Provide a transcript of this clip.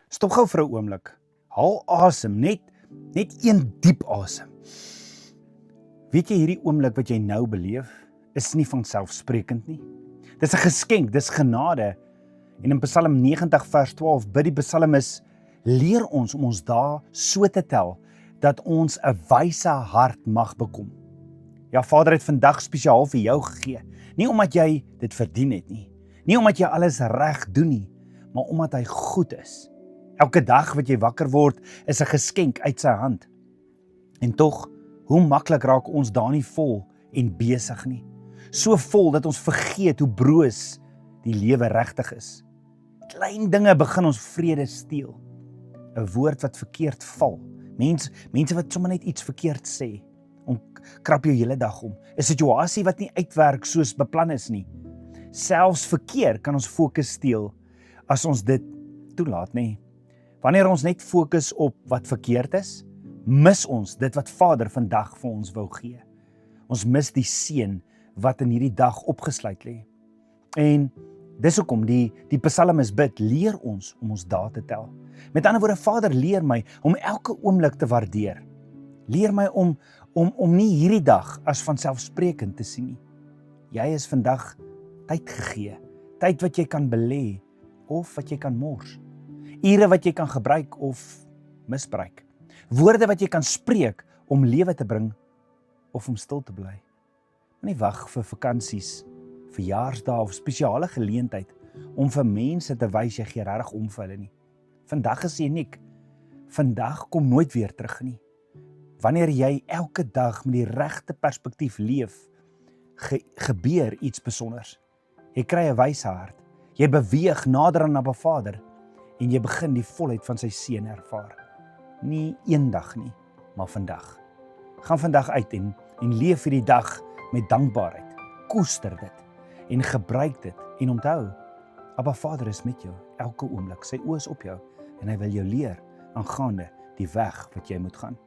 Stop gou vir 'n oomblik. Haal asem, net een diep asem. Weet jy, hierdie oomblik wat jy nou beleef, is nie van selfsprekend nie. Dis 'n geskenk, dis genade. En in Psalm 90 vers 12 bid die psalmis, leer ons om ons dae so te tel, dat ons 'n wyse hart mag bekom. Ja, Vader het vandag spesiaal vir jou gegee. Nie omdat jy dit verdien het nie. Nie omdat jy alles reg doen nie, maar omdat hy goed is. Elke dag wat jy wakker word, is 'n geskenk uit sy hand. En tog, hoe maklik raak ons daar nie vol en besig nie. So vol dat ons vergeet hoe broos die lewe regtig is. Klein dinge begin ons vrede steel. 'n Woord wat verkeerd val. Mense wat sommer net iets verkeerd sê, krap jou hele dag om. 'n Situasie wat nie uitwerk soos beplan is nie. Selfs verkeer kan ons fokus steel as ons dit toelaat, nê. Wanneer ons net fokus op wat verkeerd is, mis ons dit wat Vader vandag vir ons wou gee. Ons mis die seën wat in hierdie dag opgesluit lê. En dis hoekom die psalmis bid, leer ons om ons dae te tel. Met ander woorde, Vader, leer my om elke oomblik te waardeer. Leer my om nie hierdie dag as vanselfsprekend te sien nie. Jy is vandag tyd gegee, tyd wat jy kan belê of wat jy kan mors. Ure wat jy kan gebruik of misbruik. Woorde wat jy kan spreek om lewe te bring of om stil te bly. Moenie wag vir vakansies, verjaarsdae of spesiale geleentheid om vir mense te wys jy gee regtig om vir hulle nie. Vandag is uniek. Vandag kom nooit weer terug nie. Wanneer jy elke dag met die regte perspektief leef, gebeur iets besonders. Jy kry 'n wyse hart. Jy beweeg nader aan Abba Vader en jy begin die volheid van sy seën ervaar. Nie eendag nie, maar vandag. Gaan vandag uit en leef hierdie dag met dankbaarheid. Koester dit en gebruik dit en onthou, Abba Vader is met jou elke oomblik. Sy oë is op jou en hy wil jou leer aangaande die weg wat jy moet gaan.